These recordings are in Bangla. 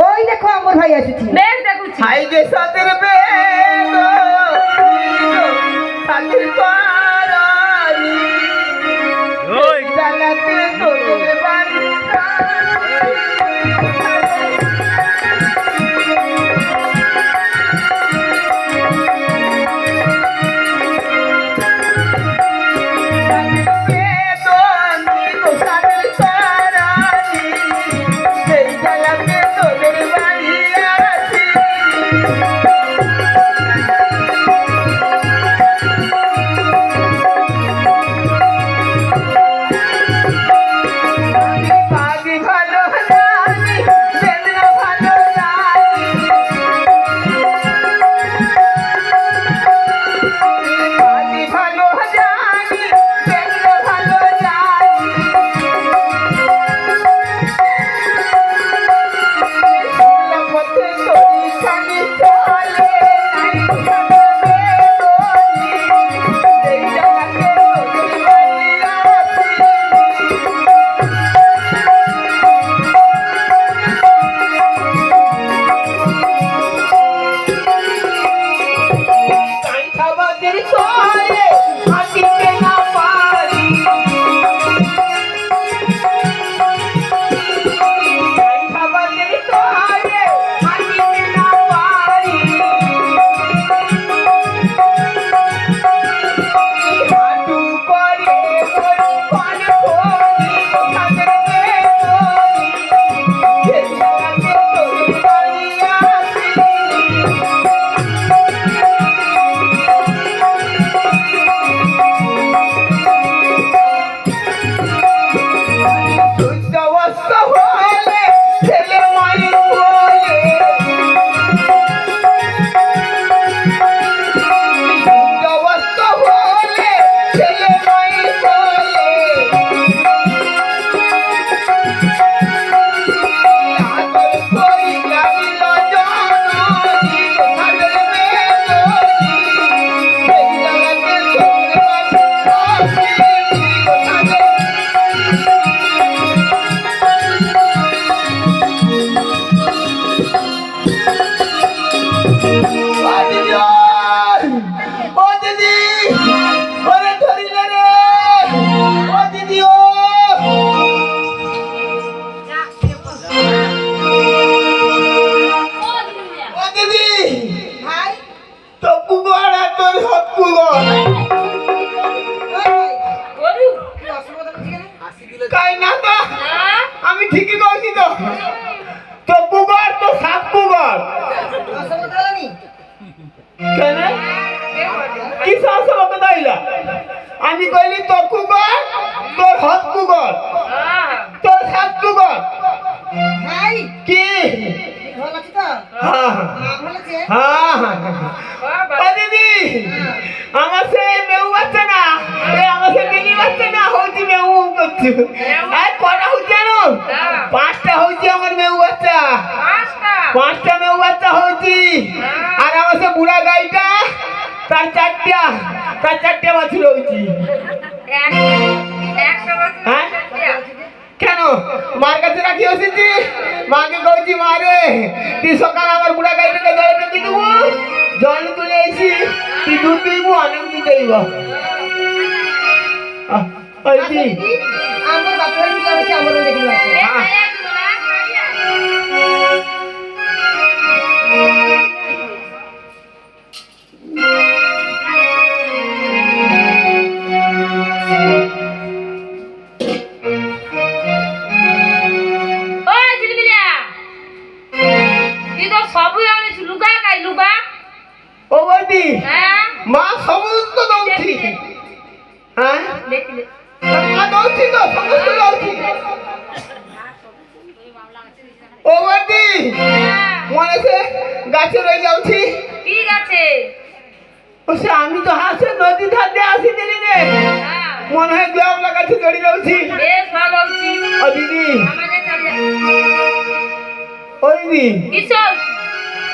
ওই দেখো আমার ভাই আসছে বেশ দেখুছি হাই যে সাদের বেগ সাদের পারানি ওই জালাতে তোদের বাড়ি আমি ঠিকই বলছি তো তো কুগর তো সাত কুগর কেন কি শাসক দাইলা আমি কইলি তো কুগর তোর হাত কুগর তোর সাত কুগর ভাই কি ভালো আছে তো হ্যাঁ ভালো আছে হ্যাঁ ও দিদি আমার সে মেউ বাচ্চা না আমার সে মিনি বাচ্চা না হচ্ছে মেউ করছে আর কটা হচ্ছে জানো পাঁচটা হচ্ছে আমার মেউ বাচ্চা পাঁচটা মেউ বাচ্চা হচ্ছে আর আমার সে বুড়া গাইটা তার চারটা বাছুর হচ্ছে হ্যাঁ কেন মার কাছে রাখি এসেছি মাকে কইছি মারে তুই সকাল আমার বুড়া গাইটাকে জল রেখে দেবো জল তুলে এসি তুই দুধ দিব অনেক দুধ দেব আমার বাপের কি হচ্ছে আমার দেখি আছে ও বৌদি মা সমস্ত দৌড়ছি হ্যাঁ দেখলে মা দৌড়ছি তো সমস্ত দৌড়ছি ও বর্দি মনে আছে গাছে রয়ে যাচ্ছি ঠিক আছে ও সে আমি তো হাসে নদী ধার দিয়ে আসি দিলি রে হ্যাঁ মনে হয় গ্রামলা গাছে চড়ে যাচ্ছি বেশ ভালো হচ্ছি ও দিদি আমাকে চলে ওই দিদি কিশোর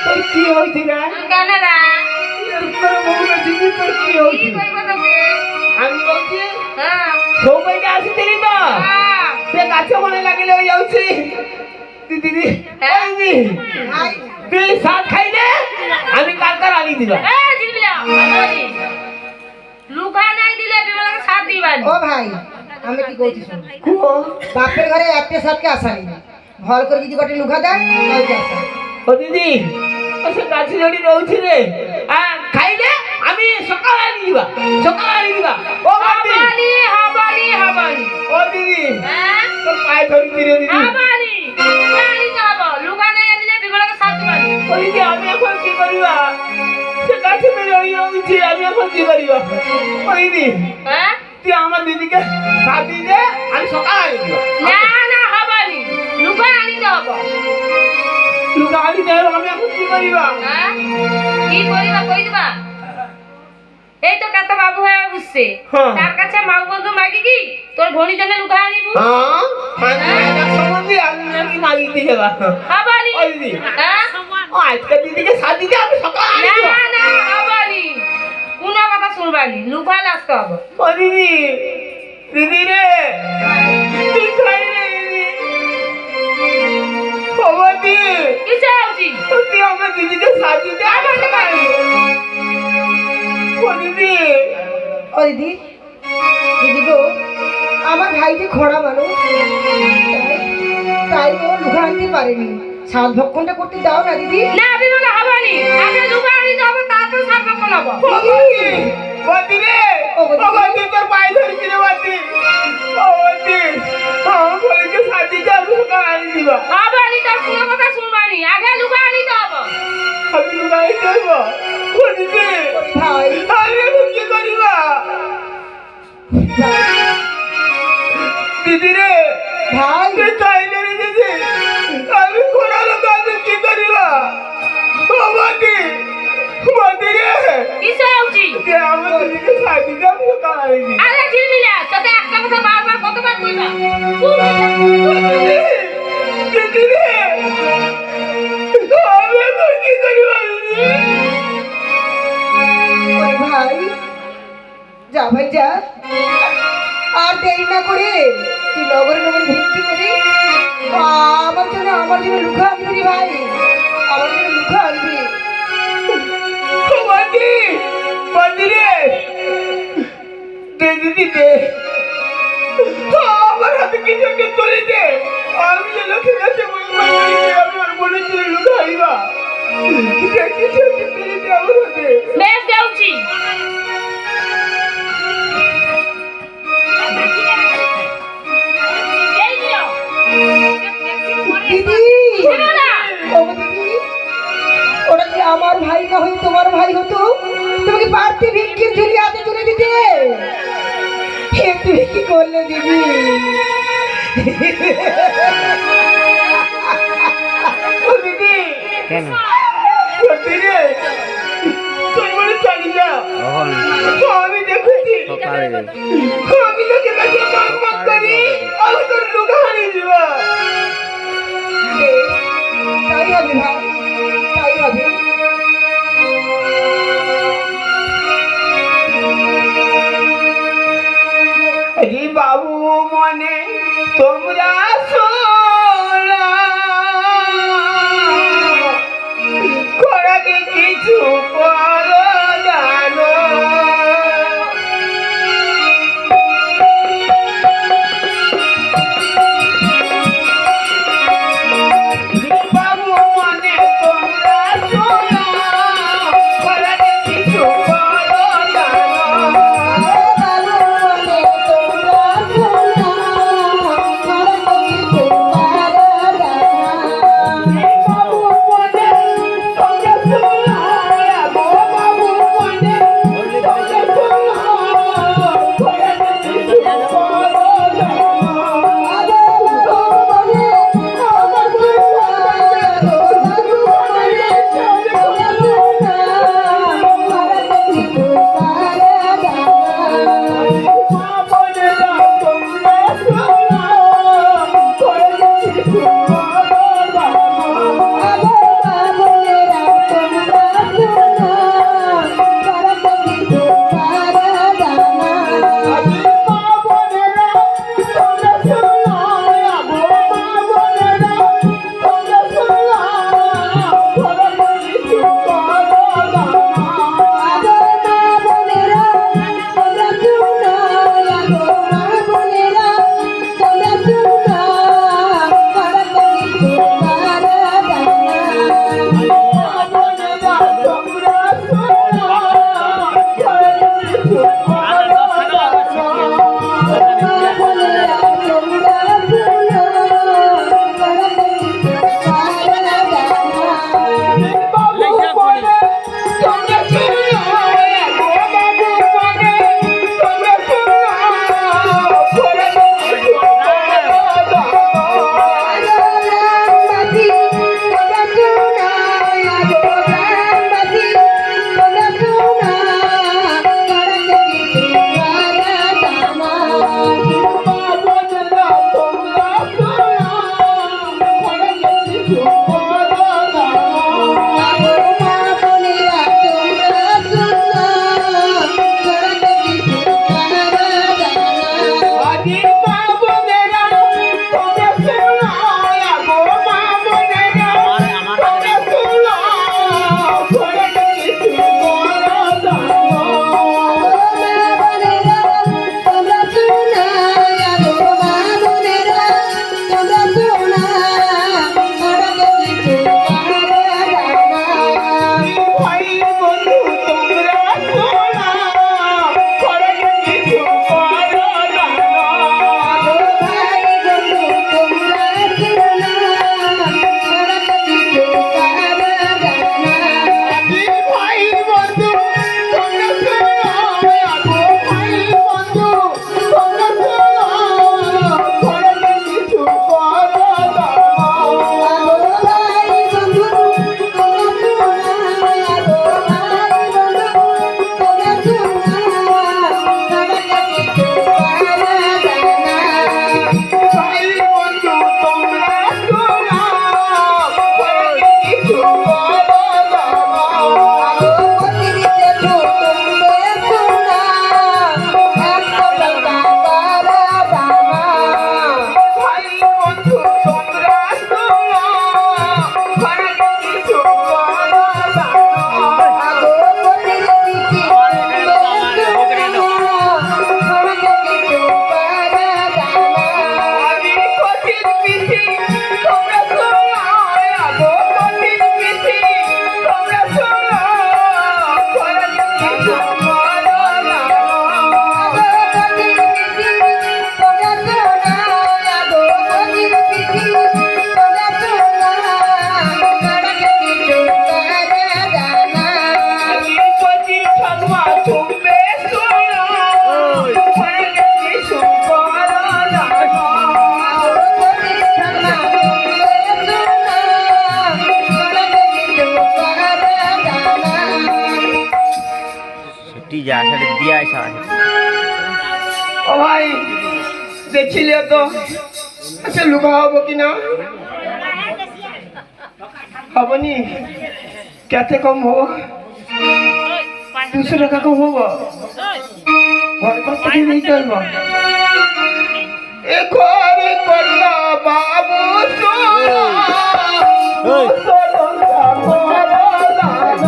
তোর কি হয়েছে না কেন রা তোর বউ দিদি তোর কি কি হয়েছে কইব তোকে আমি বলছি হ্যাঁ সৌভাগ্য আসি দিলি তো হ্যাঁ সে গাছে মনে লাগিলে ওই যাচ্ছি দিদি ওই দিদি ভাই তুই শাক খাইলে আমি কালকার আনি দিবা এ জিলবিলা ভালোই লুকা নাই দিলে বিমলাকে সাথ দিবানি ও ভাই আমি কি কইছি শুন কুয়ো বাপের ঘরে একটা সাথে আসানি ভাল করে যদি গটে লুকা দেয় তাই আসা ও দিদি ও সে গাছে জড়ি রয়েছি রে খাইলে আমি সকালে আনি দিবা সকালে আনি দিবা ও দিদি হাবানি ও দিদি হ্যাঁ তোর পায়ে ধরি দিরে দিদি হাবানি লুকা নাই দিলে বিমলাকে সাথ দিবানি ও দিদি আমি এখন কি করিবা সে গাছে মেরে ওই রয়েছি আমি এখন কি করিবা ও দিদি হ্যাঁ তুই আমার দিদিকে সাথ দিয়ে দে আমি সকালে আনি দিবা না হাবানি লুকা আনিতে হবো লুকা আনি দে আমি এখন কি করিবা হ্যাঁ কি কইবা কই দিবা এই তো কত বাবু হয়ে বুঝছে হ্যাঁ। তার কাছে মাউ বন্ধু মাগি কি তোর ভনি জন্য লুকা আনিবু হ্যাঁ সম্বন্ধে আমি নাকি মাগি দিয়ে যাবা হাবানি ও দিদি হ্যাঁ ও আজকে দিদিকে সাথ দিতে আমি সকালে আনি দিবা না হাবানি কোনো কথা শুনবানি লুকা আসতে হবে ও দিদি দিদি রে তুই খাই রে দিদি ও বৌদি কি চাওছি তুই আমার দিদিকে সাথ দিতে আমি সকালে আনি দিবা। ও দিদি ও দিদি দিদি গো আমার ভাই যে খোড়া মানুষ তাই ও লুকা আনতে পারেনি সাত ভক্ষণটা করতে দাও না দিদি না বিমলা হাবানি আগে লুকা আনিতে হবে তারপর সার্ভ করব ও বৌদি বৌদি রে ও বৌদি তোর পায়ে ধরেছি রে বৌদি ও বৌদি আমার বলিকে সাথ দিতে আমি সকালে আনি দিবা হাবানি তোর কোনো কথা শুনবানি আগে লুকা আনিতে হবে আমি লুকা আনি দেবো ও দিদি ভাই আমি এখন কি করিবা দিদি রে ভাই তুই খাইলে রে দিদি আমি কোনা লোক আমি কি করিবা ও বৌদি বৌদি রে কি চাওছি তুই আমার দিদিকে সাথ দিতে আমি সকালে আনি দিবা আরে জিলমিলা তোকে একটা কথা বারবার কতবার কইবা দিদি রে আমি এখন কি করিবা দিদি ওই ভাই যা ভাই যা আর দেরি না করে তুই নগরে নগরে ভিত্তি করে আমার জন্য লুকা আনবি রে ভাই আমার জন্য লুকা আনবি বৌদি বৌদি রে দে দিদি দে আমার হাতে কিছু একটা তুলে দে আমি যে লোকের কাছে আমি আর বলেছি লোক আইবা কিছু একটা তুলে দে আমার হাতে বেশ দেউছি এই দিও দিদি বিমলা ও দিদি ওটা কি আমার ভাই না হয়ে তোমার ভাই হতো তোমাকে পারতে ভিক্ষির ঝুলি হাতে তুলে দিতে হে তুমি কি করলে দিদি ও দিদি কেন বৌদি রে তুই বলে চালি যা আমি দেখেছি সকালে আমি লোকের কাছে মাপ করি আমি তোর লোক হারিয়ে দিবা বেশ, তাই হবে ভাই তাই হবে আরে বাবু মনে তোমরা শোনা করাকে কিছু করো জানো বাবু মনে তোমরা শোনা করাকে কিছু করো জানো ছুটি যা সেটা দিয়ে আসা আছে। ও ভাই দেখছিলে তো আচ্ছা লুকা হবো কিনা হবনি কেতে কম হবো 200 টাকা কম হবো ঘর কত দিয়ে চলবো এ ঘরে করলা বাবু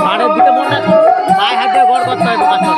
ঘাড়ের দিকে মন রাখো, পায়ে হাত দিয়ে গড় করতে হয় কাজটা।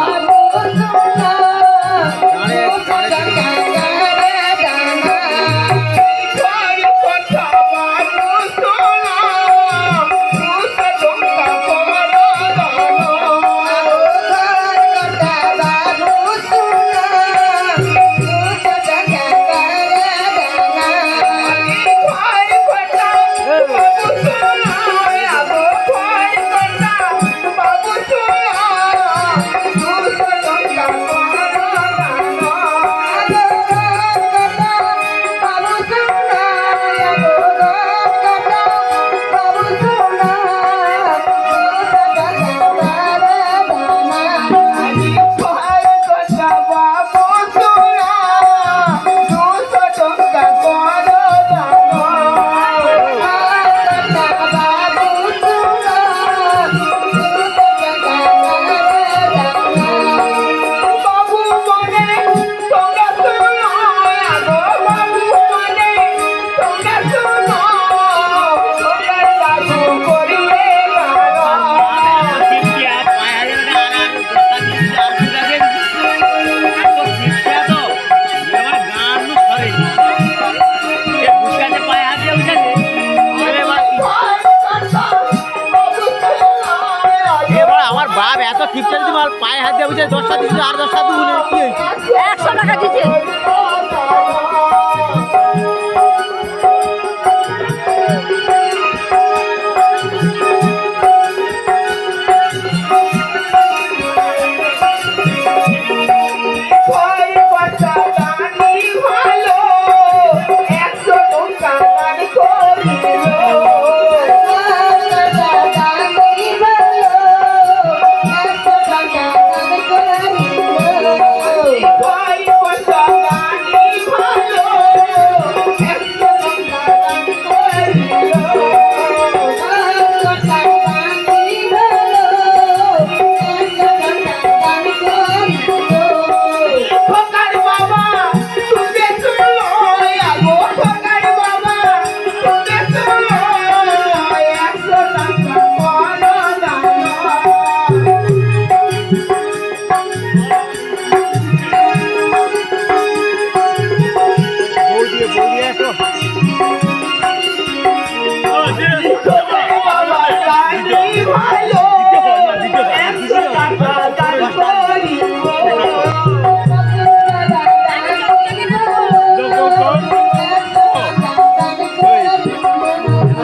বাপ এত টিপটা যদি মাল পায়ে হাত দিয়ে বুঝে 10টা দিচ্ছে আর 10টা দুগুলো কি হয়েছে 100 টাকা দিছে।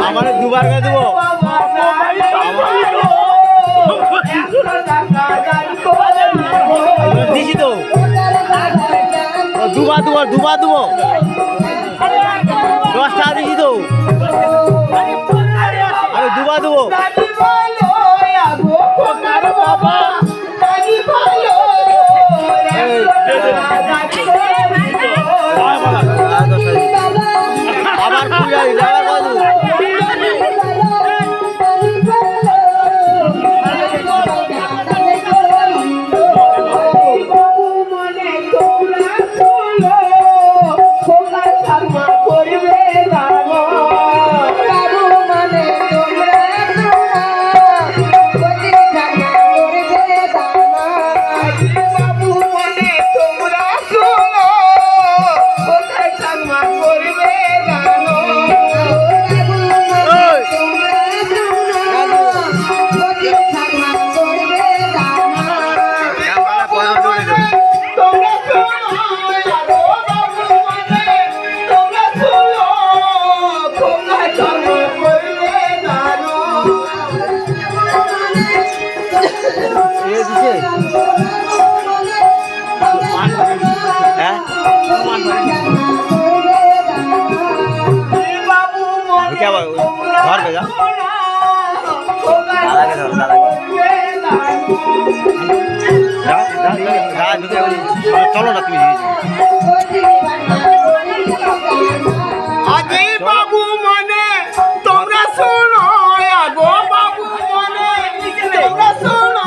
আমার দুবার করে দেবো দিছি তো দুবার দেবো 10 টাকা দিছি তো আরে দুবার দেবো আবার পূজা क्या घर पे जा दादा के घर दादा के চলো না তুমি আজি বাবু মনে তোমরা শোনো আগো বাবু মনে তোমরা শোনো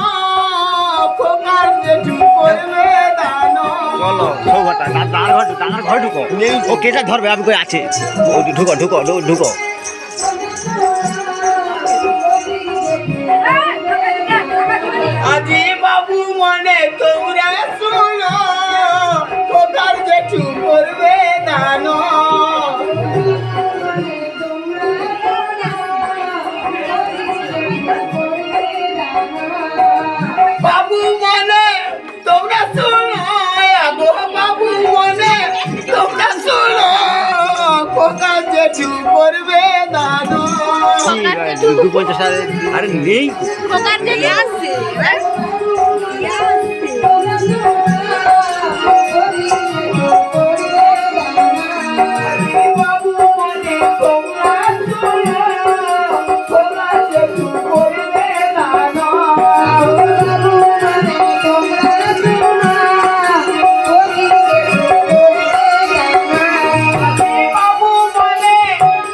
খোকার জেঠু করবে দানো চলো সৌঘরটা দাদার ঘর ঢুকো ও কেটা ধরবে আমি কই আছে ও ঢুকো ঢুকো ঢুকো আজি বাবু মনে তোমরা শোনো খোকার জেঠু করবে দানো বাবু মনে তোমরা শোনো আগো বাবু মনে তোমরা শোনো খোকার জেঠু করবে দানো 250 আরে নেই বাবু মনে তোমরা শোনো খোকার জেঠু করবে দানো বাবু মনে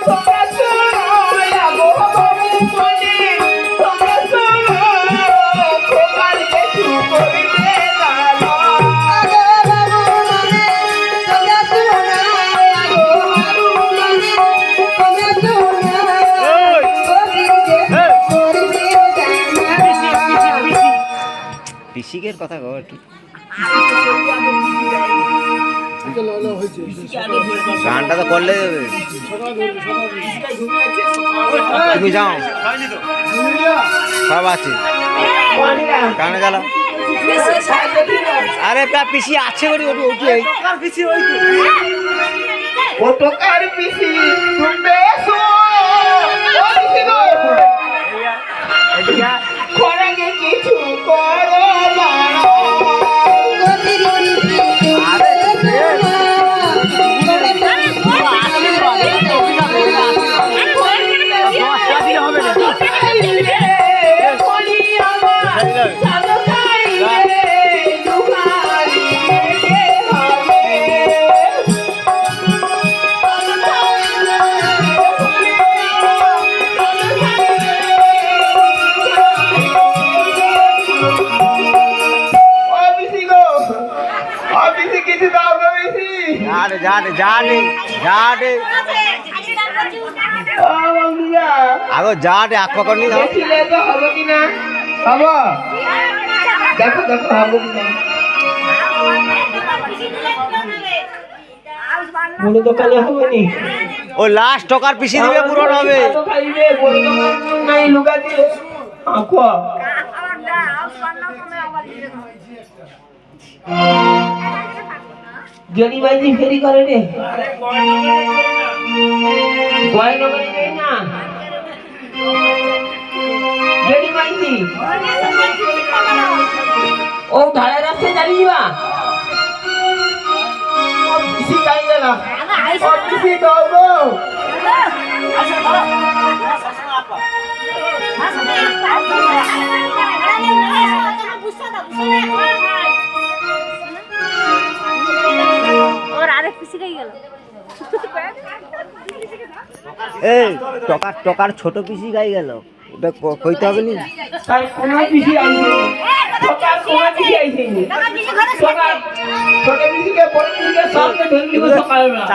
তোমরা শোনো আগো বাবু মনে তোমরা শোনো খোকার জেঠু করবে দানো পিসিকের কথা কও একটু গানটা তো করলে দেবে তুমি যাও সব আছে কানে গেল আরে পিসি আছে ওটি পিসি ওই তো ও তোকার পিসি তুমি এসো ও পিসি গো খরাগে কিছু করো না আগো যাটে আখ পকড়নি দাও হবে কিনা হবো দেখো দেখো হবে কিনা বড় দোকানে হবে নি ও লাস্ট টাকার পিসি দিবে পূরণ হবে খাইবে বড় দোকান নাই লুকা দিয়ে আঁকো জনি ভাইজি ফেরি করে রে কয় নগরে নেই না জনি ভাইজি ও ধারে রাস্তায় দাঁড়িয়ে যা পিসি কাই গেল ও পিসি দাও গো এই টকার ছোট পিসি গাই গেল ওটা কইতে হবে নি তাই কোন পিসি আইছে টকার কোন পিসি আইছে টকার ছোট পিসিকে বড় পিসিকে সবকে ধরে নিব সকালবেলা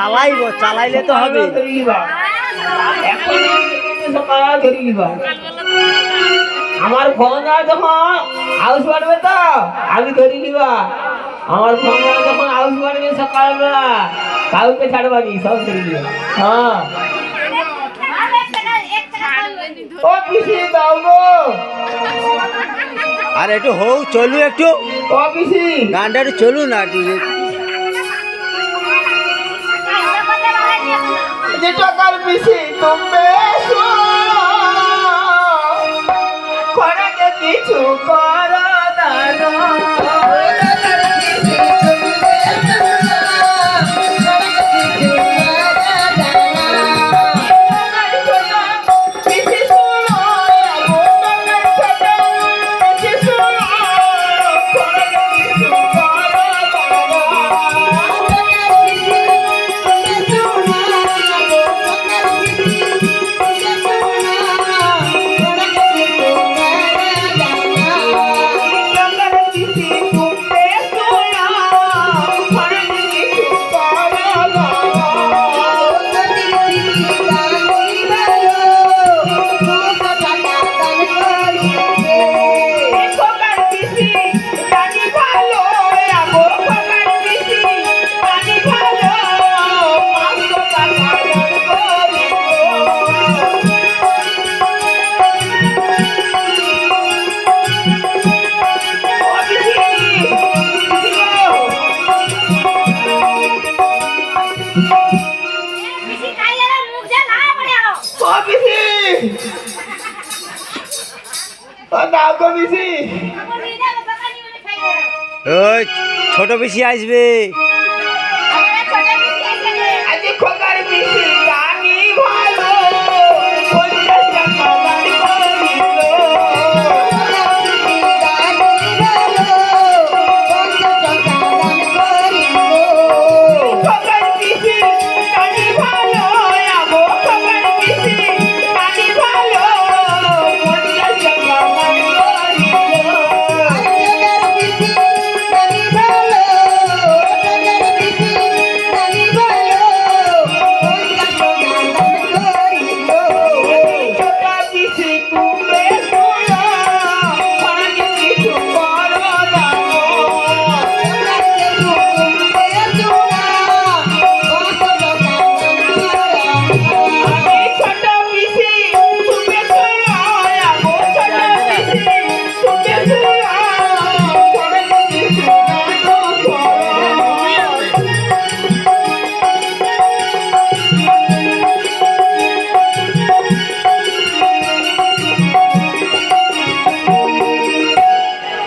চালাইলে তো হবে ধরে নিবা এখন সকাল ধরে নিবা আমার ভঙ্গা যখন হাউস বাড়বে তো আমি ধরে নিবা আমার ভঙ্গা যখন হাউস বাড়বে সকালবেলা কাউকে ছাড়বানি সব ধরে নিবা হ্যাঁ ও পিসি দাও গো আর একটু হও চলু একটু ও পিসি গানটা একটু চলু না একটু যে টাকার পিসি তুমি খরাকে কিছু করো দানো পিসি শোনো গো পিসি ওই ছোট বেশি আসবে আজকে খোকার পিসি জানি ভালো 50 টাকা দান করিল খোকার পিসি জানি ভালো আগো খোকার পিসি জানি ভালো 50 টাকা দান করিল ছোটা পিসি তুমি শোনো পানি কিছু করো না ছোটা পিসি তুমি শোনো আগো ছোটা পিসি তুমি শোনো পানি কিছু করো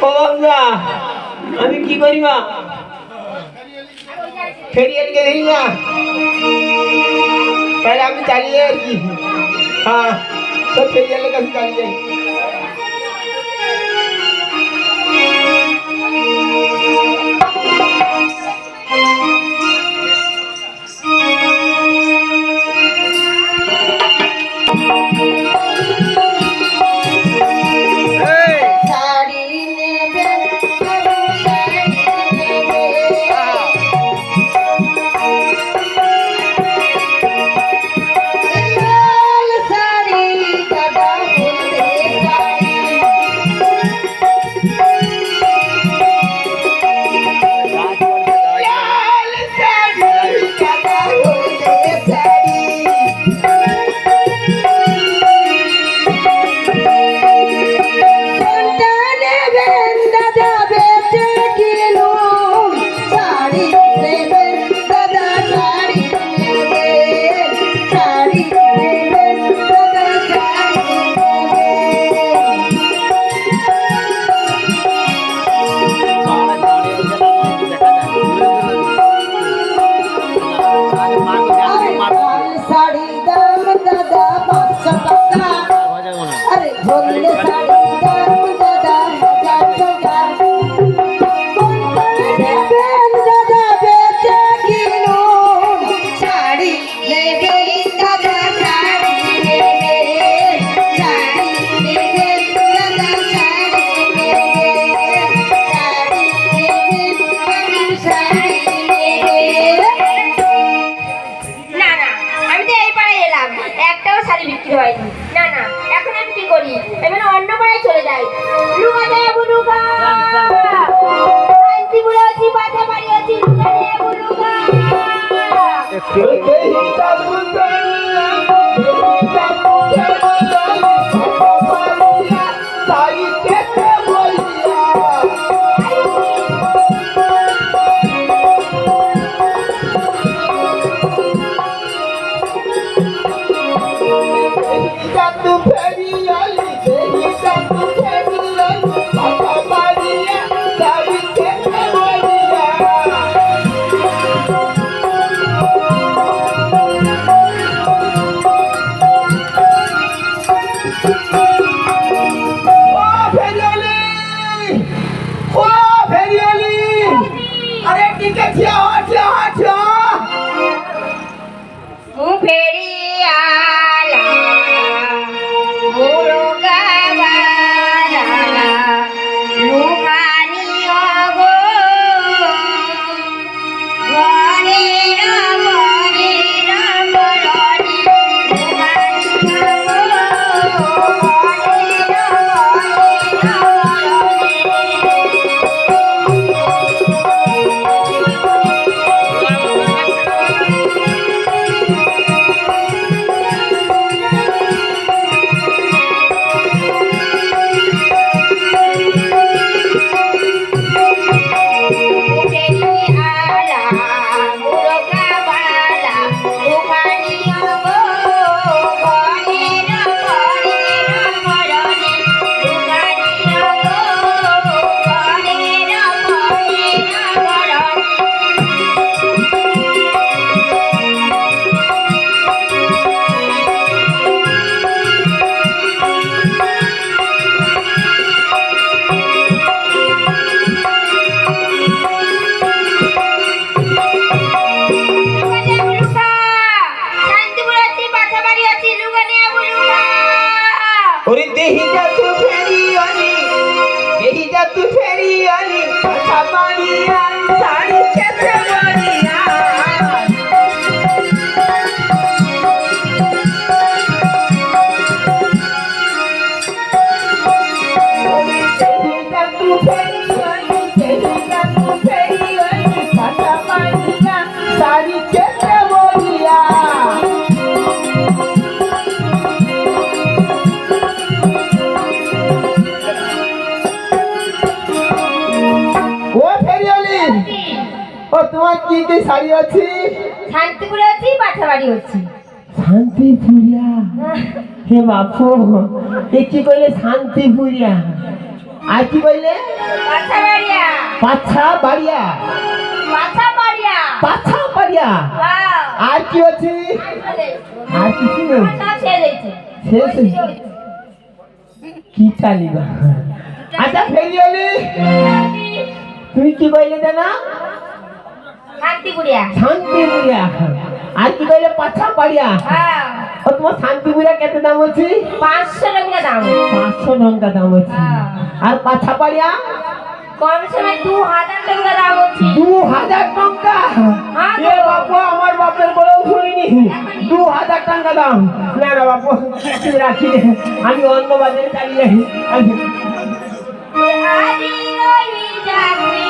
ও বাবা আমি কি করি মা ফেরিয়ালকে দেখি না তাহলে আমি চালিয়ে আর কি হ্যাঁ তো ফেরিয়ালের কাছে চালিয়ে যাই লাল শাড়ি কাদা হলদে শাড়ি শাড়ি দাম দাদা 500 টাকা আরে বললে শাড়ি দাম দাদা 1000 টাকা নেবেন দাদা বেচে কিনুন শাড়ি নেবেন দাদা শাড়ি নেবেন শাড়ি নেবেন দাদা শাড়ি নেবেন শাড়ি নেবেন শাড়ি নেবেন না না আমি তো এই পাড়ায় এলাম একটাও শাড়ি বিক্রি হয়নি না না এখন আমি কি করি এবার অন্য পাড়ায় চলে যাই লুকা দে বুলুকা আন্টি বুড়ো আছি বাজা বাড়ি আছি লুকা দে বুলুকা Thank you. বাড়িয়া শাড়ি খেতে বাড়িয়া শাড়ি খেতে বাড়িয়া ও ফেরিওয়ালি ও তোমার কি কি শাড়ি আছে শান্তিপুরে আছি পাঠাবাড়ি হচ্ছি শান্তিপুরিয়া হে বাপু এ কি কইলে শান্তিপুরিয়া আর কি কইলে পাঠাবাড়িয়া পাছা বাড়িয়া পাঠাবাড়িয়া পাছা বাড়িয়া আর কি আছে আর কিছু নেই সব শেষ হয়েছে শেষ কি চালিবা আচ্ছা ফেরিওয়ালি তুমি কি কইলে জানা শান্তিপুরিয়া শান্তিপুরিয়া আর কি কইলে পাছা বাড়িয়া হ্যাঁ ও তোমার শান্তিপুরিয়া কত দাম আছে 500 টাকা দাম 500 টাকা দাম আছে আর পাছা বাড়িয়া কম সময় 2000 টাকা দাম হচ্ছে 2000 টাকা হ্যাঁ এ বাপু আমার বাপের বলেও শুনিনি 2000 টাকা দাম না না বাপু তুমি রাখি দে, আমি অন্য বাজারে চালিয়ে যাই আদি রই যাবি